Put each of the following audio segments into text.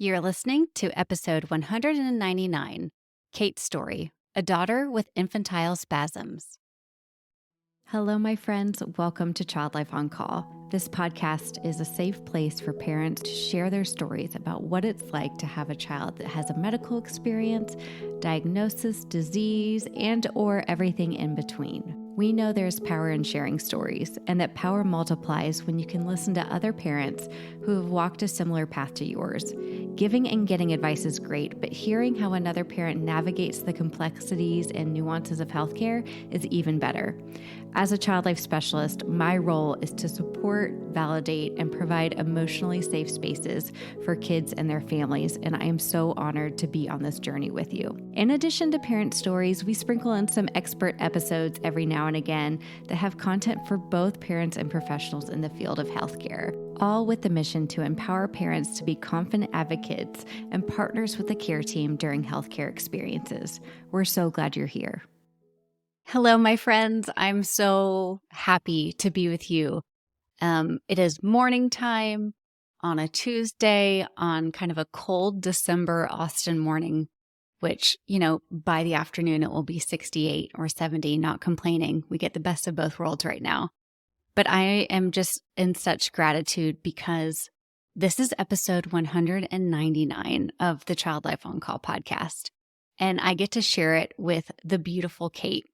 You're listening to episode 199, Kate's Story, A Daughter with Infantile Spasms. Hello, my friends. Welcome to Childlife on Call. This podcast is a safe place for parents to share their stories about what it's like to have a child that has a medical experience, diagnosis, disease, and or everything in between. We know there's power in sharing stories, and that power multiplies when you can listen to other parents who have walked a similar path to yours. Giving and getting advice is great, but hearing how another parent navigates the complexities and nuances of healthcare is even better. As a child life specialist, my role is to support, validate, and provide emotionally safe spaces for kids and their families, and I am so honored to be on this journey with you. In addition to parent stories, we sprinkle in some expert episodes every now and again that have content for both parents and professionals in the field of healthcare, all with the mission to empower parents to be confident advocates and partners with the care team during healthcare experiences. We're so glad you're here. Hello, my friends. I'm so happy to be with you. It is morning time on a Tuesday on kind of a cold December Austin morning, which, by the afternoon, it will be 68 or 70, not complaining. We get the best of both worlds right now. But I am just in such gratitude because this is episode 199 of the Childlife on Call podcast, and I get to share it with the beautiful Kate.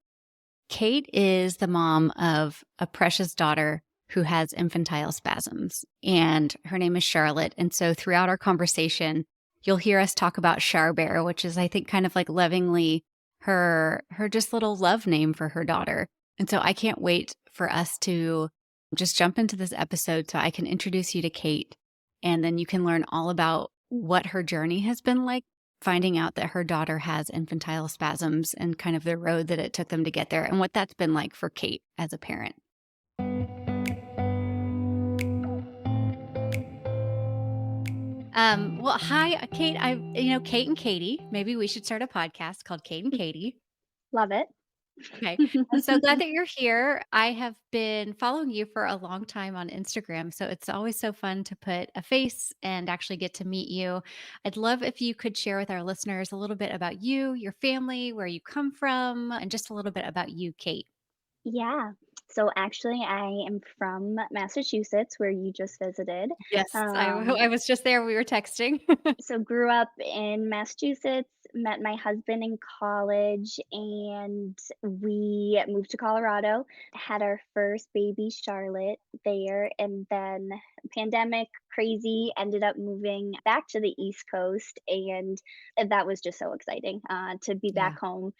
Kate is the mom of a precious daughter who has infantile spasms, and her name is Charlotte. And so throughout our conversation, you'll hear us talk about Charbear, which is, I think, kind of like lovingly her just little love name for her daughter. And so I can't wait for us to just jump into this episode so I can introduce you to Kate, and then you can learn all about what her journey has been like, finding out that her daughter has infantile spasms and kind of the road that it took them to get there and what that's been like for Kate as a parent. Well, hi, Kate. Kate and Katie. Maybe we should start a podcast called Kate and Katie. Love it. Okay. I'm so glad that you're here. I have been following you for a long time on Instagram, so it's always so fun to put a face and actually get to meet you. I'd love if you could share with our listeners a little bit about you, your family, where you come from, and just a little bit about you, Kate. Yeah. So actually, I am from Massachusetts, where you just visited. Yes, I Um, I was just there. We were texting. so grew up in Massachusetts, met my husband in college, and we moved to Colorado. Had our first baby, Charlotte, there, and then pandemic crazy, ended up moving back to the East Coast, and that was just so exciting to be Yeah. back home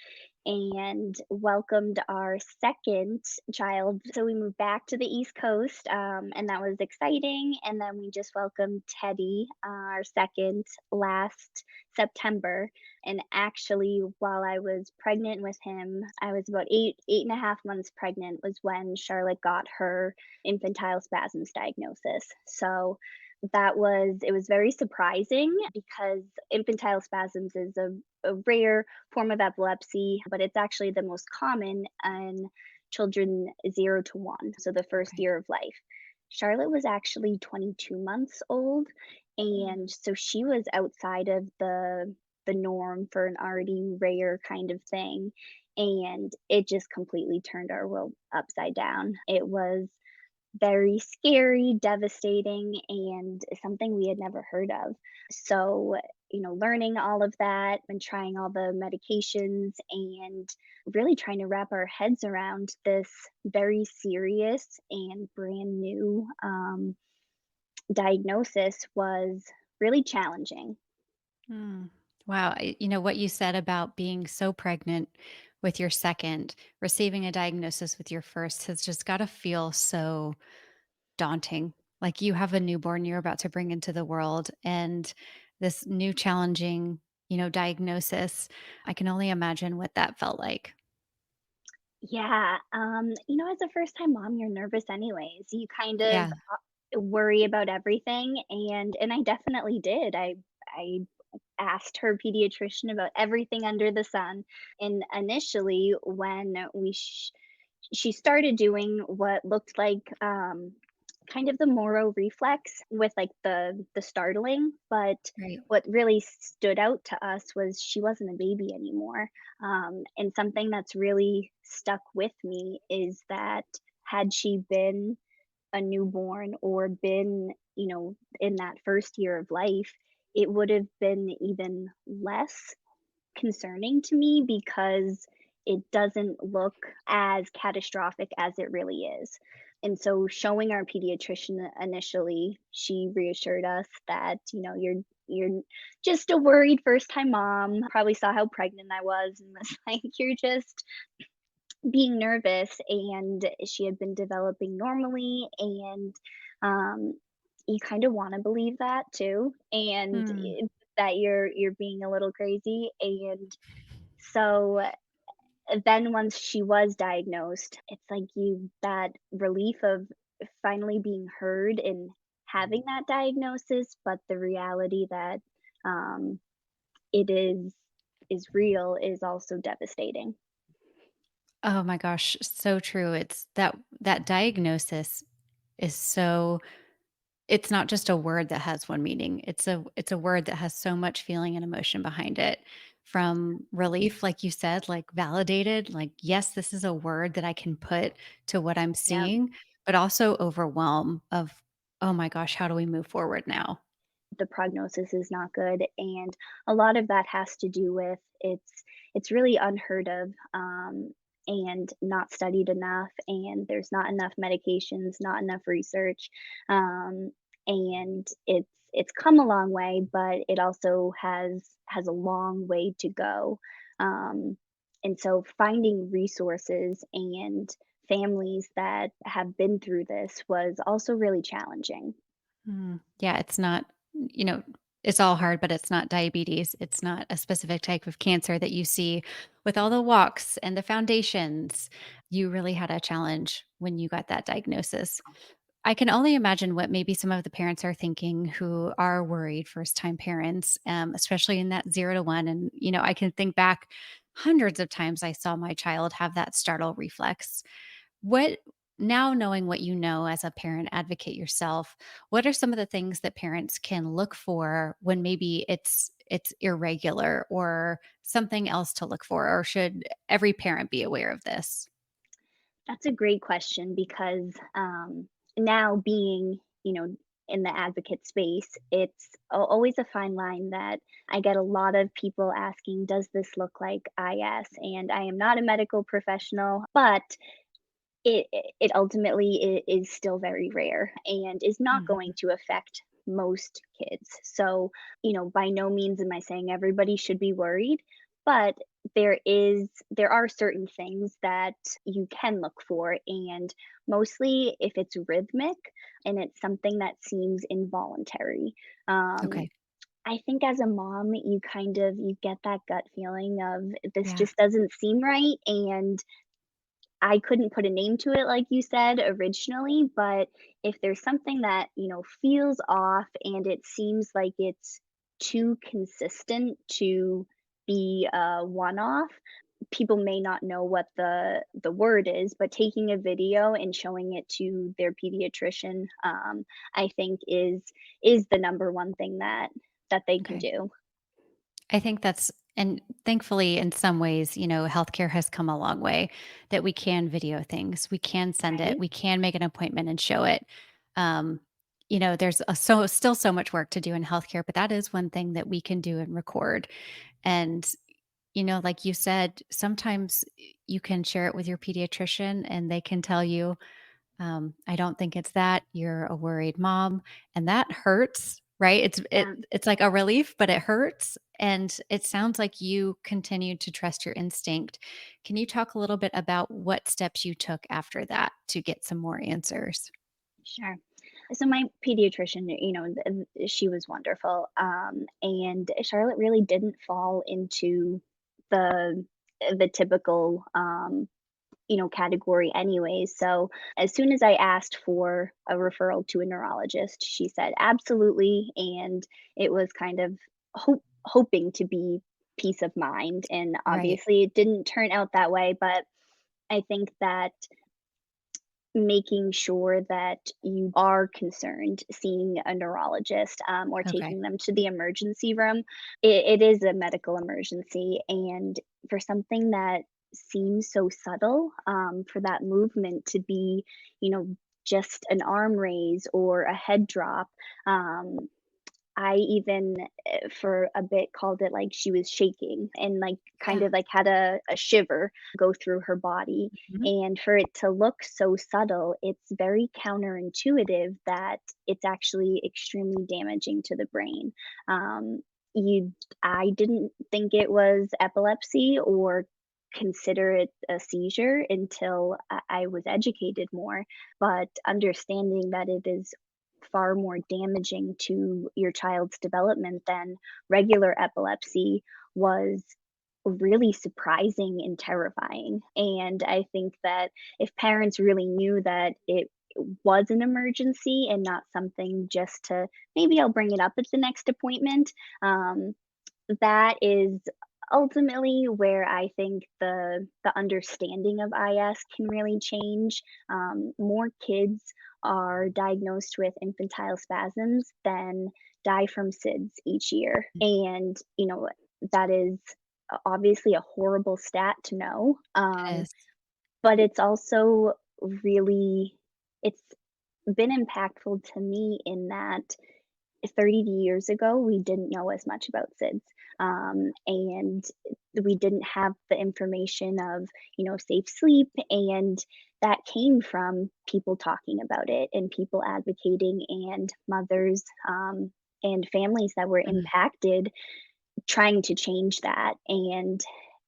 and welcomed our second child. So we moved back to the East Coast, and that was exciting. And then we just welcomed Teddy, our second, last September. And actually, while I was pregnant with him, I was about 8.5 months pregnant, was when Charlotte got her infantile spasms diagnosis. So it was very surprising because infantile spasms is a rare form of epilepsy, but it's actually the most common in children 0 to 1, so the first Okay. year of life. Charlotte was actually 22 months old, Mm. and so she was outside of the norm for an already rare kind of thing, and it just completely turned our world upside down. It was very scary, devastating, and something we had never heard of. So, learning all of that and trying all the medications and really trying to wrap our heads around this very serious and brand new diagnosis was really challenging. Mm. Wow. What you said about being so pregnant with your second, receiving a diagnosis with your first has just got to feel so daunting. Like you have a newborn you're about to bring into the world and this new challenging, diagnosis. I can only imagine what that felt like. Yeah, as a first time mom, you're nervous anyways. You kind of Yeah. worry about everything, and I definitely did. I asked her pediatrician about everything under the sun. And initially, when she started doing what looked like kind of the Moro reflex with, like, the startling, but Right. what really stood out to us was she wasn't a baby anymore, and something that's really stuck with me is that had she been a newborn or been, in that first year of life, it would have been even less concerning to me because it doesn't look as catastrophic as it really is. And so showing our pediatrician initially, she reassured us that, you're just a worried first time mom, probably saw how pregnant I was and was like, you're just being nervous, and she had been developing normally, and um you kind of want to believe that too, and Hmm. that you're being a little crazy. And so then once she was diagnosed, it's like you that relief of finally being heard and having that diagnosis, but the reality that um it is real is also devastating. Oh my gosh, so true. It's that diagnosis is so it's not just a word that has one meaning. It's a word that has so much feeling and emotion behind it. From relief, like you said, like validated, like yes, this is a word that I can put to what I'm Yeah. seeing, but also overwhelm of oh my gosh, how do we move forward now? The prognosis is not good, and a lot of that has to do with it's really unheard of, and not studied enough, and there's not enough medications, not enough research, and it's come a long way, but it also has a long way to go, um, and so finding resources and families that have been through this was also really challenging. Yeah, it's not, it's all hard, but it's not diabetes. It's not a specific type of cancer that you see with all the walks and the foundations. You really had a challenge when you got that diagnosis. I can only imagine what maybe some of the parents are thinking who are worried first time parents, especially in that 0 to 1. And, I can think back hundreds of times I saw my child have that startle reflex. What now knowing what you know as a parent advocate yourself, what are some of the things that parents can look for when maybe it's irregular or something else to look for, or should every parent be aware of this? That's a great question because now being, in the advocate space, it's always a fine line that I get a lot of people asking, does this look like IS? And I am not a medical professional, but it ultimately is still very rare and is not going Mhm. to affect most kids. So, by no means am I saying everybody should be worried, but there are certain things that you can look for, and mostly if it's rhythmic and it's something that seems involuntary. Um Okay. I think as a mom, you get that gut feeling of this Yeah. just doesn't seem right, and I couldn't put a name to it like you said originally, but if there's something that, feels off and it seems like it's too consistent to be a one-off, people may not know what the word is, but taking a video and showing it to their pediatrician, I think is the number one thing that they can Okay. do. I think that's and thankfully in some ways, healthcare has come a long way that we can video things. We can send it. Right? We can make an appointment and show it. Um, there's still so much work to do in healthcare, but that is one thing that we can do and record. And like you said, sometimes you can share it with your pediatrician and they can tell you I don't think it's that. You're a worried mom, and that hurts, right? Yeah. It's like a relief, but it hurts. And it sounds like you continued to trust your instinct. Can you talk a little bit about what steps you took after that to get some more answers? Sure. So my pediatrician, she was wonderful, and Charlotte really didn't fall into the the typical, category anyways. So as soon as I asked for a referral to a neurologist, she said absolutely, and it was kind of hoping to be peace of mind. And Right. obviously, it didn't turn out that way, but I think that making sure that you are concerned seeing a neurologist, or Okay. taking them to the emergency room. It is a medical emergency, and for something that seems so subtle, for that movement to be, you know, just an arm raise or a head drop. I even, for a bit called it like she was shaking and like kind Yeah. of like had a shiver go through her body. Mhm. And for it to look so subtle, it's very counterintuitive that it's actually extremely damaging to the brain. Um, you, I didn't think it was epilepsy or consider it a seizure until I was educated more, but understanding that it is far more damaging to your child's development than regular epilepsy was really surprising and terrifying. And I think that if parents really knew that it was an emergency and not something just to maybe I'll bring it up at the next appointment, um, that is ultimately where I think the understanding of IS can really change. More kids are diagnosed with infantile spasms than die from SIDS each year, and that is obviously a horrible stat to know. It is. But it's also really it's been impactful to me in that 30 years ago, we didn't know as much about SIDS. And we didn't have the information of, safe sleep. And that came from people talking about it and people advocating and mothers and families that were Mhm. impacted trying to change that and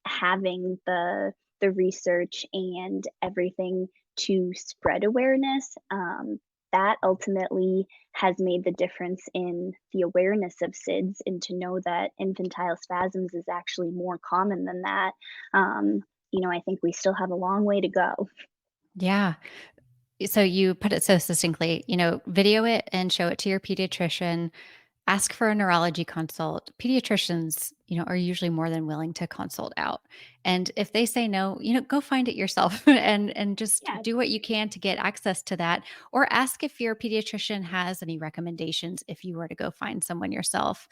having the research and everything to spread awareness, that ultimately has made the difference in the awareness of SIDS and to know that infantile spasms is actually more common than that. I think we still have a long way to go. Yeah. So you put it so succinctly, video it and show it to your pediatrician. Ask for a neurology consult. Pediatricians, are usually more than willing to consult out. And if they say no, go find it yourself and just Yeah, do what you can to get access to that, or ask if your pediatrician has any recommendations if you were to go find someone yourself.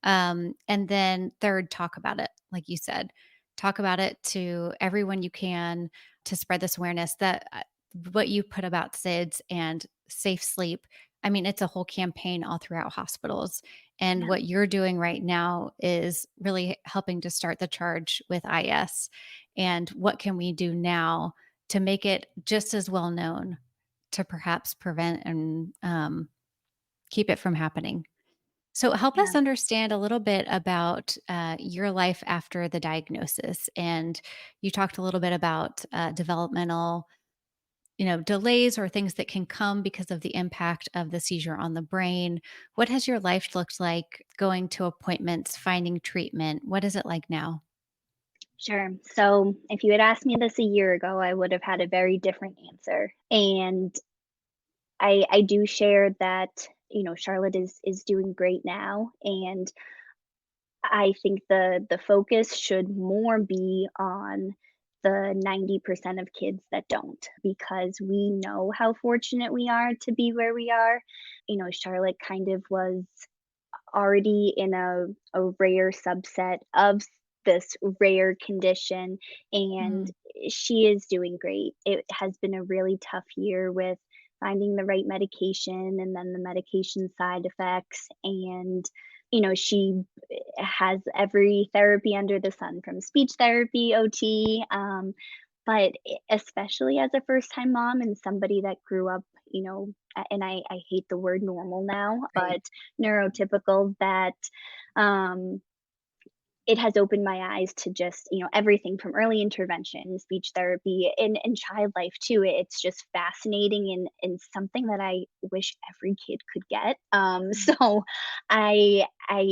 And then third, talk about it. Like you said, talk about it to everyone you can to spread this awareness that what you put about SIDS and safe sleep. I mean, it's a whole campaign all throughout hospitals. And yeah, what you're doing right now is really helping to start the charge with IS. And what can we do now to make it just as well known to perhaps prevent and keep it from happening? So, help us yeah. understand a little bit about your life after the diagnosis. And you talked a little bit about developmental delays or things that can come because of the impact of the seizure on the brain. What has your life looked like going to appointments, finding treatment? What is it like now? Sure. So if you had asked me this a year ago, I would have had a very different answer. And I do share that, Charlotte is doing great now. And I think the focus should more be on the 90% of kids that don't, because we know how fortunate we are to be where we are. Charlotte kind of was already in a rare subset of this rare condition, and Mm, she is doing great. It has been a really tough year with finding the right medication and then the medication side effects. And she has every therapy under the sun, from speech therapy, OT, but especially as a first time mom and somebody that grew up, and I hate the word normal now, right. but neurotypical, that um, it has opened my eyes to just, everything from early intervention, speech therapy, and child life too. It's just fascinating and something that I wish every kid could get. Mm, So I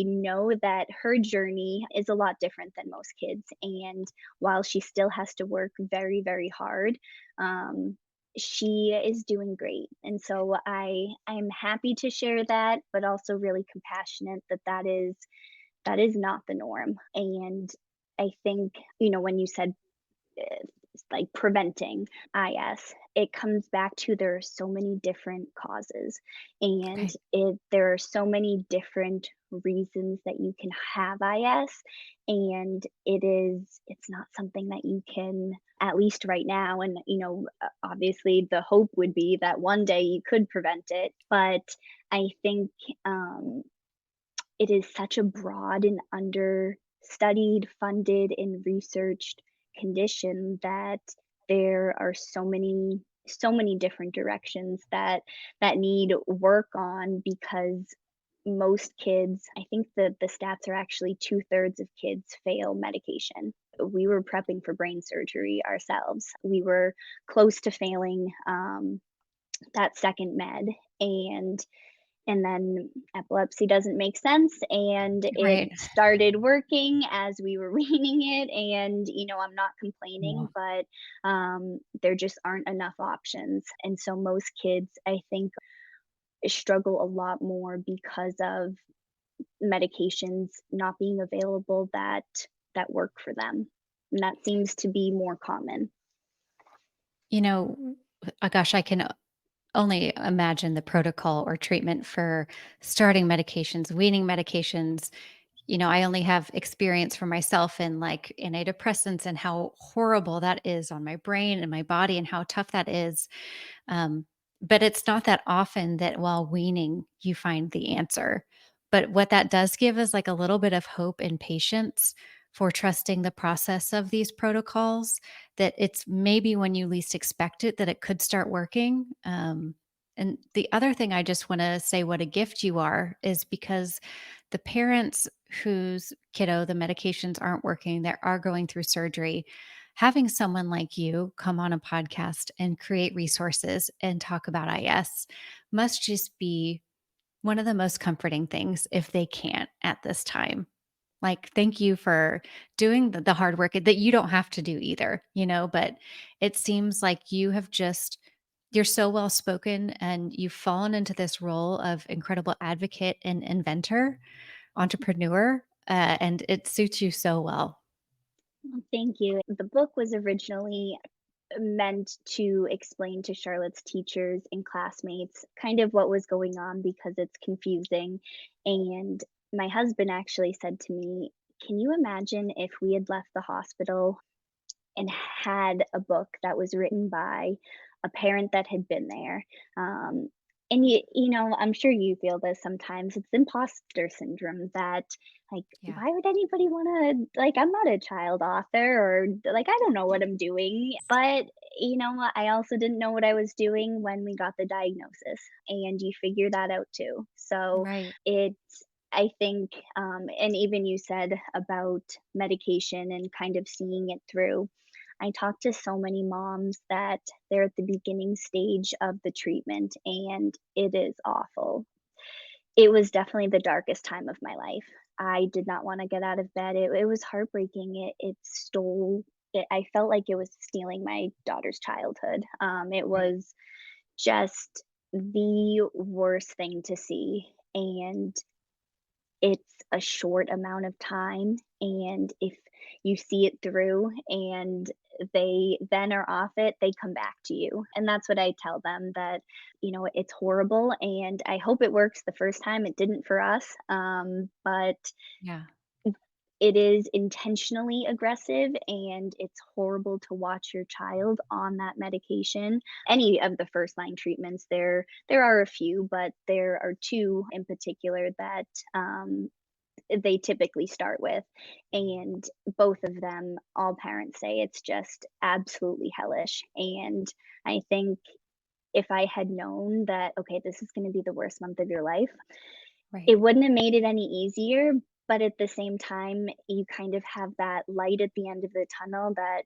know that her journey is a lot different than most kids. And while she still has to work very, very hard, um, she is doing great. And so I'm happy to share that, but also really compassionate that that is not the norm. And I think, when you said uh, like preventing IS, it comes back to there are so many different causes, and Okay. there are so many different reasons that you can have IS, and it's not something that you can, at least right now, and obviously the hope would be that one day you could prevent it, but I think um, it is such a broad and understudied, funded, and researched condition that there are so many different directions that need work on, because most kids, I think the stats are actually 2/3 of kids fail medication. We were prepping for brain surgery ourselves. We were close to failing that second med, and then epilepsy doesn't make sense, and it Right. started working as we were weaning it, and, I'm not Yeah. complaining, but, there just aren't enough options, and so most kids, I think, struggle a lot more because of medications not being available that work for them, and that seems to be more common. You know, gosh, I can only imagine the protocol or treatment for starting medications, weaning medications. I only have experience for myself in like antidepressants and how horrible that is on my brain and my body and how tough that is. Um, but it's not that often that while weaning, you find the answer. But what that does give is like a little bit of hope and patience for trusting the process of these protocols, that it's maybe when you least expect it that it could start working. And the other thing I just want to say what a gift you are is because the parents whose kiddo, the medications aren't working, that are going through surgery, having someone like you come on a podcast and create resources and talk about IS must just be one of the most comforting things if they can't at this time. Like, thank you for doing the hard work that you don't have to do either, but it seems like you're so well spoken and you've fallen into this role of incredible advocate and inventor, entrepreneur, and it suits you so well. Thank you. The book was originally meant to explain to Charlotte's teachers and classmates kind of what was going on because it's confusing. And my husband actually said to me, "Can you imagine if we had left the hospital and had a book that was written by a parent that had been there?" And I'm sure you feel this sometimes. It's imposter syndrome that, like, Yeah. why would anybody want to, like, I'm not a child author, or like, I don't know what I'm doing. But, I also didn't know what I was doing when we got the diagnosis, and you figure that out too. So Right. it's, I think, and even you said about medication and kind of seeing it through. I talk to so many moms that they're at the beginning stage of the treatment, and it is awful. It was definitely the darkest time of my life. I did not wanna get out of bed. It was heartbreaking. I felt like it was stealing my daughter's childhood. It Right. was just the worst thing to see, and it's a short amount of time, and if you see it through and they then are off it, they come back to you, and that's what I tell them, that, it's horrible, and I hope it works the first time. It didn't for us, but Yeah. it is intentionally aggressive, and it's horrible to watch your child on that medication. Any of the first line treatments, there are a few, but there are two in particular that they typically start with, and both of them, all parents say it's just absolutely hellish. And I think if I had known that, okay, this is going to be the worst month of your life, Right. it wouldn't have made it any easier. But at the same time, you kind of have that light at the end of the tunnel, that,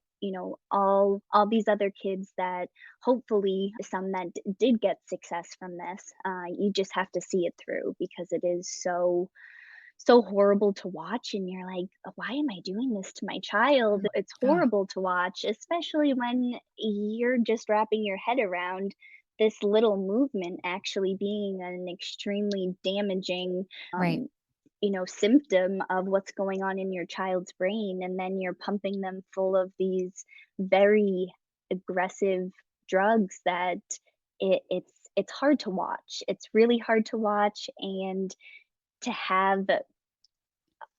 all these other kids that, hopefully some that did get success from this, you just have to see it through, because it is so horrible to watch, and you're like, "Why am I doing this to my child?" Mm. It's Oh, horrible to watch, especially when you're just wrapping your head around this little movement actually being an extremely damaging, right. symptom of what's going on in your child's brain, and then you're pumping them full of these very aggressive drugs that it's hard to watch. It's really hard to watch, and to have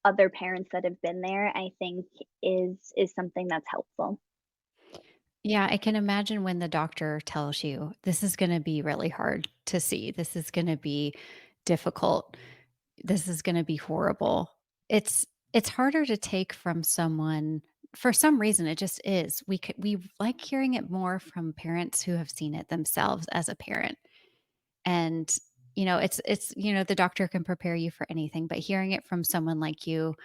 other parents that have been there, I think is something that's helpful. Yeah, I can imagine when the doctor tells you this is going to be really hard to see. This is going to be difficult. This is going to be horrible. It's harder to take from someone for some reason it just is. We like hearing it more from parents who have seen it themselves as a parent. And the doctor can prepare you for anything, but hearing it from someone like you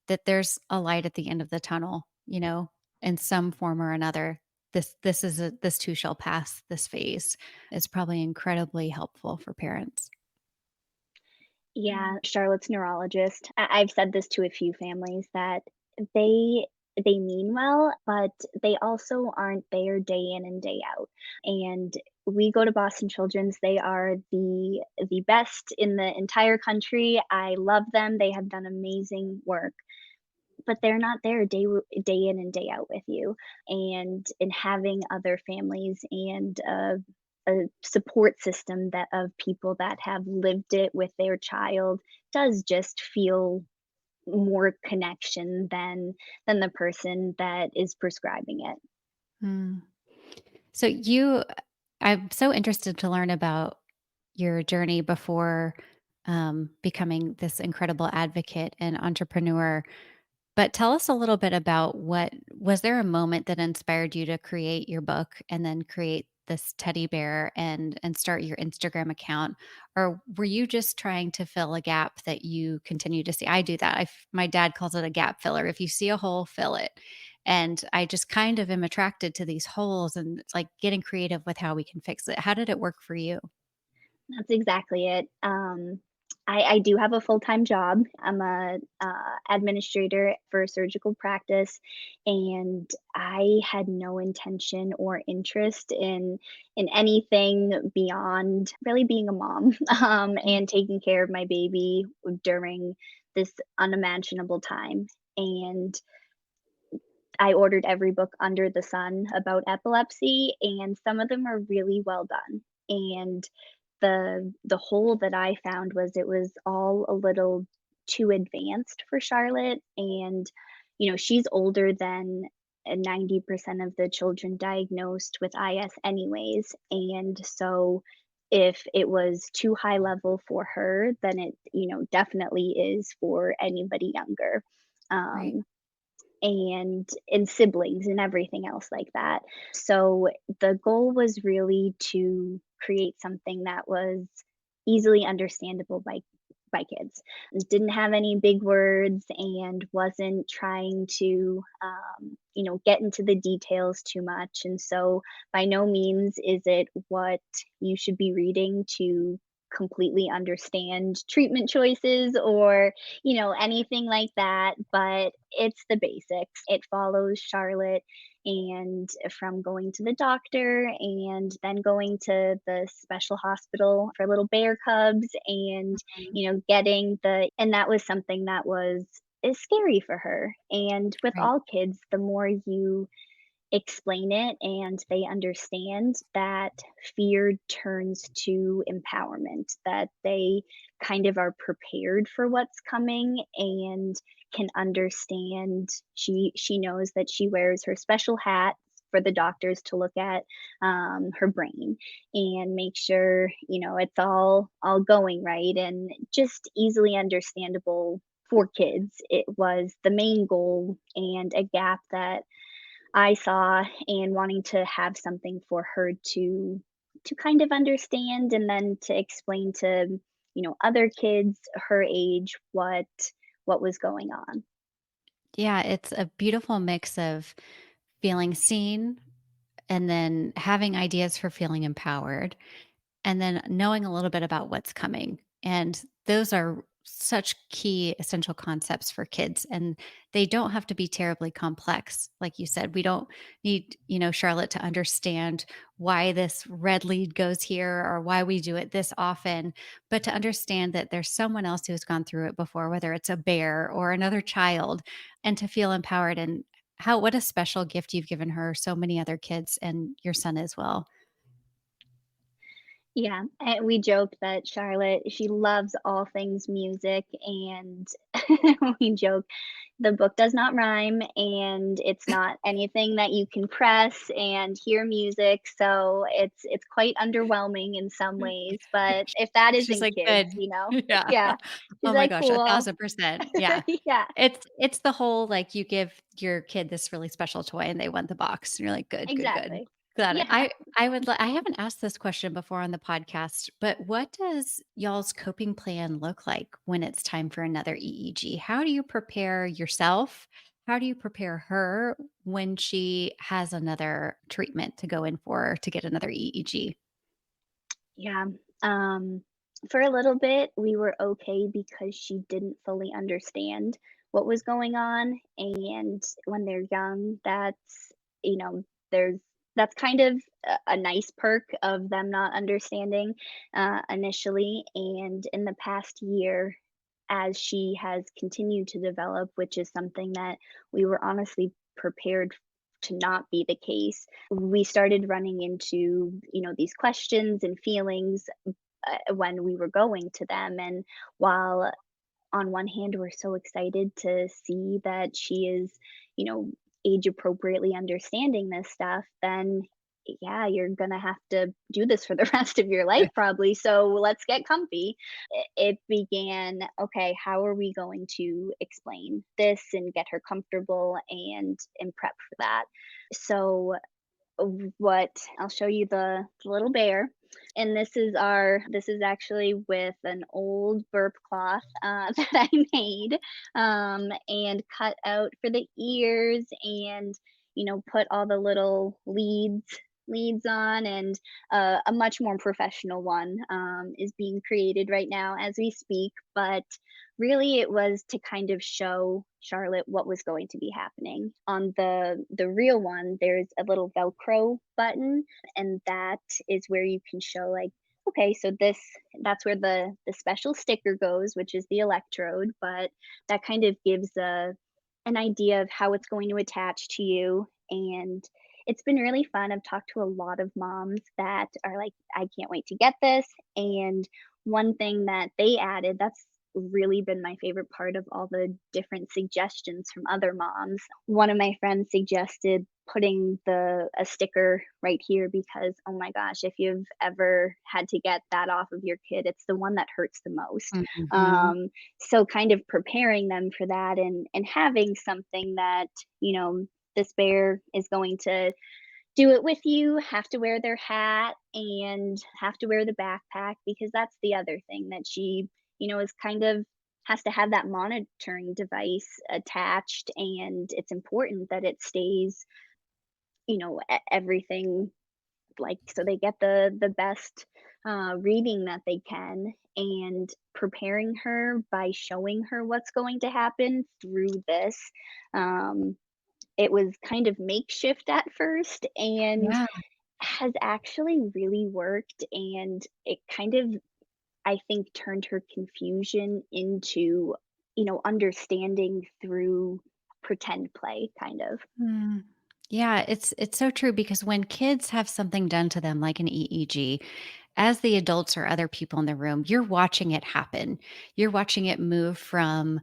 that there's a light at the end of the tunnel, in some form or another. This too shall pass, this phase is probably incredibly helpful for parents. Yeah, Charlotte's neurologist. I've said this to a few families that they they mean well, but they also aren't there day in and day out. And we go to Boston Children's. They are the best in the entire country. I love them. They have done amazing work, but they're not there day in and day out with you. And in having other families and a support system that of people that have lived it with their child does just feel more connection than the person that is prescribing it. Mm. So I'm so interested to learn about your journey before becoming this incredible advocate and entrepreneur. But tell us a little bit about what was there a moment that inspired you to create your book and then create this teddy bear and start your Instagram account? Or were you just trying to fill a gap that you continue to see? I do that. My dad calls it a gap filler. If you see a hole, fill it. And I just kind of am attracted to these holes and it's like getting creative with how we can fix it. How did it work for you? That's exactly it. I do have a full-time job. I'm a administrator for a surgical practice, and I had no intention or interest in anything beyond really being a mom, and taking care of my baby during this unimaginable time. And I ordered every book under the sun about epilepsy, and some of them are really well done. And the hole that I found was it was all a little too advanced for Charlotte, and, she's older than, 90% of the children diagnosed with IS anyways, and so if it was too high level for her, then it, definitely is for anybody younger. Right. Um, and siblings and everything else like that. So the goal was really to create something that was easily understandable by kids. It didn't have any big words and wasn't trying to get into the details too much. And so by no means is it what you should be reading to completely understand treatment choices or anything like that, but it's the basics. It follows Charlotte and from going to the doctor and then going to the special hospital for little bear cubs and, Mhm. getting and that was something that was is scary for her. And with Right. all kids, the more you explain it and they understand that fear turns to empowerment, that they kind of are prepared for what's coming and can understand. She knows that she wears her special hat for the doctors to look at her brain and make sure it's all going right and just easily understandable for kids. It was the main goal and a gap that I saw, and wanting to have something for her to kind of understand and then to explain to, other kids her age what was going on. Yeah, it's a beautiful mix of feeling seen and then having ideas for feeling empowered and then knowing a little bit about what's coming. And those are such key essential concepts for kids and they don't have to be terribly complex. Like you said, we don't need, Charlotte to understand why this red lead goes here or why we do it this often, but to understand that there's someone else who's gone through it before, whether it's a bear or another child, and to feel empowered. And what a special gift you've given her, so many other kids and your son as well. Yeah, and we joke that Charlotte, she loves all things music, and we joke the book does not rhyme, and it's not anything that you can press and hear music, so it's quite underwhelming in some ways, but if that She's isn't like, kids, "Good." you know? Yeah. Yeah. She's Oh my like, gosh, "Cool." 1,000%. Yeah. Yeah, It's the whole, like, you give your kid this really special toy and they want the box, and you're like, "Good, good, good." exactly. Got it. Yeah. I haven't asked this question before on the podcast, but what does y'all's coping plan look like when it's time for another EEG? How do you prepare yourself? How do you prepare her when she has another treatment to go in for to get another EEG? Yeah. Um, for a little bit, we were okay because she didn't fully understand what was going on. And when they're young, you know, there's that's kind of a nice perk of them not understanding initially. And in the past year, as she has continued to develop, which is something that we were honestly prepared to not be the case, we started running into, these questions and feelings when we were going to them. And while on one hand, we're so excited to see that she is, you know, age appropriately understanding this stuff, then yeah, you're gonna have to do this for the rest of your life probably. So let's get comfy. It began, okay, how are we going to explain this and get her comfortable and prep for that? So what I'll show you the little bear, and this is actually with an old burp cloth, that I made, and cut out for the ears and, put all the little leads on, and, a much more professional one, is being created right now as we speak, but really it was to kind of show Charlotte what was going to be happening. On the real one, there's a little Velcro button, and that is where you can show like, okay, so that's where the special sticker goes, which is the electrode, but that kind of gives an idea of how it's going to attach to you. And it's been really fun. I've talked to a lot of moms that are like, I can't wait to get this. And one thing that they added that's really been my favorite part of all the different suggestions from other moms. One of my friends suggested putting the a sticker right here because oh my gosh, if you've ever had to get that off of your kid, it's the one that hurts the most. Mhm. So kind of preparing them for that and having something that, this bear is going to do it with you, have to wear their hat, and have to wear the backpack because that's the other thing that she, is kind of has to have that monitoring device attached, and it's important that it stays, everything like so they get the best reading that they can, and preparing her by showing her what's going to happen through this. Um, it was kind of makeshift at first and Yeah. has actually really worked, and it kind of, I think, turned her confusion into, understanding through pretend play, kind of. Mm. Yeah, it's so true because when kids have something done to them like an EEG, as the adults or other people in the room, you're watching it happen. You're watching it move from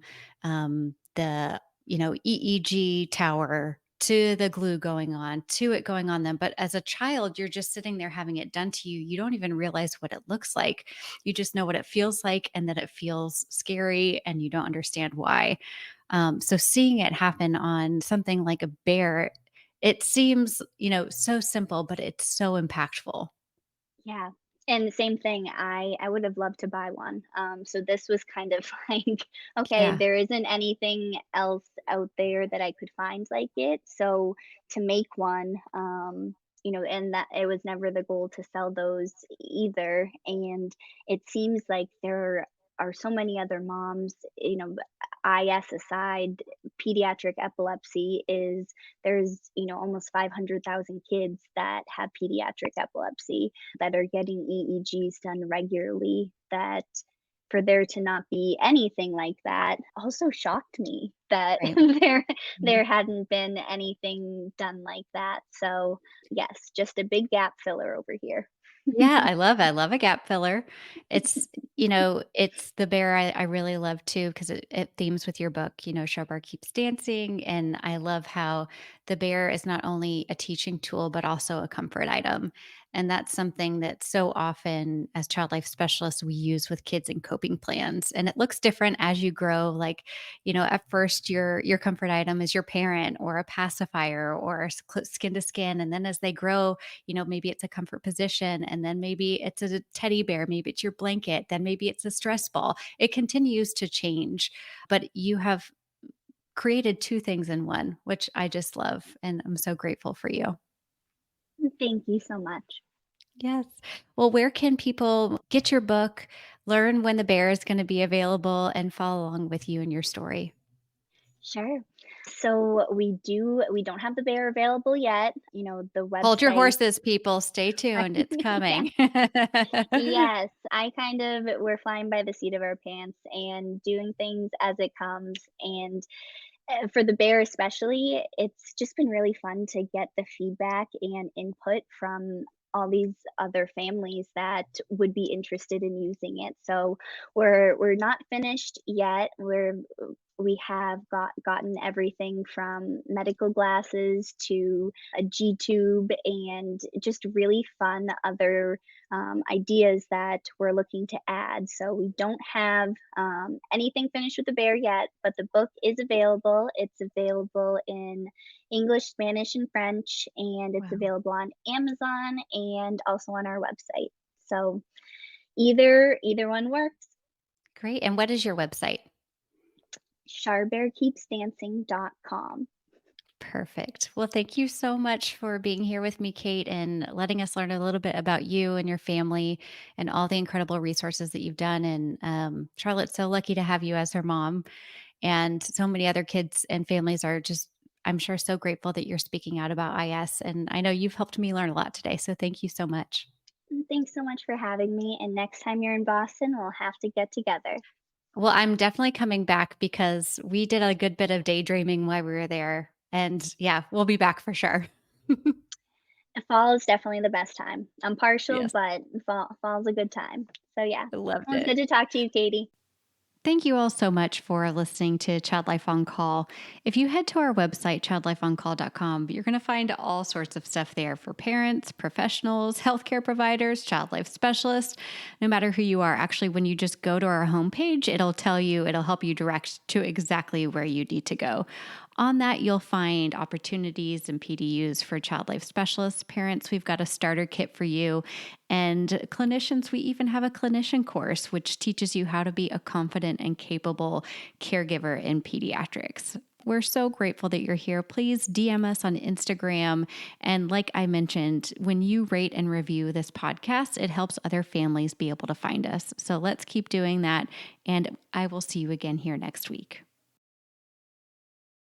the EEG tower to the glue going on to it going on them. But as a child, you're just sitting there having it done to you. You don't even realize what it looks like. You just know what it feels like and that it feels scary and you don't understand why. So seeing it happen on something like a bear, it seems, so simple, but it's so impactful. Yeah. And the same thing, I would have loved to buy one. So this was kind of like, okay, Yeah. there isn't anything else out there that I could find like it. So to make one, and that it was never the goal to sell those either. And it seems like there are so many other moms, IS aside, pediatric epilepsy is there's, almost 500,000 kids that have pediatric epilepsy that are getting EEGs done regularly that for there to not be anything like that also shocked me that Right. there hadn't been anything done like that. So, yes, just a big gap filler over here. Yeah, I love a gap filler. It's, it's the bear I really love too because it themes with your book, Show Keeps Dancing. And I love how the bear is not only a teaching tool, but also a comfort item. And that's something that so often as child life specialists we use with kids in coping plans. And it looks different as you grow. Like, at first your comfort item is your parent or a pacifier or skin to skin. And then as they grow, maybe it's a comfort position, and then maybe it's a teddy bear, maybe it's your blanket, then maybe it's a stress ball. It continues to change, but you have created two things in one, which I just love. And I'm so grateful for you. Thank you so much. Yes. Well, where can people get your book, learn when the bear is going to be available, and follow along with you and your story? Sure. So we don't have the bear available yet. The Hold your website. horses, people. Stay tuned. It's Yeah. coming. Yes, I kind of we're flying by the seat of our pants and doing things as it comes. And for the bear especially, it's just been really fun to get the feedback and input from all these other families that would be interested in using it. So we're not finished yet. We have gotten everything from medical glasses to a G tube and just really fun other ideas that we're looking to add. So we don't have anything finished with the bear yet, but the book is available. It's available in English, Spanish, and French, and it's Wow. available on Amazon and also on our website. So either one works. Great. And what is your website? Charbearkeepsdancing.com. Perfect. Well, thank you so much for being here with me, Kate, and letting us learn a little bit about you and your family and all the incredible resources that you've done. And Charlotte's so lucky to have you as her mom. And so many other kids and families are just, I'm sure, so grateful that you're speaking out about IS. And I know you've helped me learn a lot today. So thank you so much. Thanks so much for having me. And next time you're in Boston, we'll have to get together. Well, I'm definitely coming back because we did a good bit of daydreaming while we were there. And yeah, we'll be back for sure. Fall is definitely the best time. I'm partial, Yes, but fall's a good time. So yeah, I loved well, it's it. good to talk to you, Katie. Thank you all so much for listening to Child Life on Call. If you head to our website, childlifeoncall.com, you're going to find all sorts of stuff there for parents, professionals, healthcare providers, child life specialists, no matter who you are. Actually, when you just go to our homepage, it'll help you direct to exactly where you need to go. On that, you'll find opportunities and PDUs for child life specialists. Parents, we've got a starter kit for you. And clinicians, we even have a clinician course, which teaches you how to be a confident and capable caregiver in pediatrics. We're so grateful that you're here. Please DM us on Instagram. And like I mentioned, when you rate and review this podcast, it helps other families be able to find us. So let's keep doing that. And I will see you again here next week.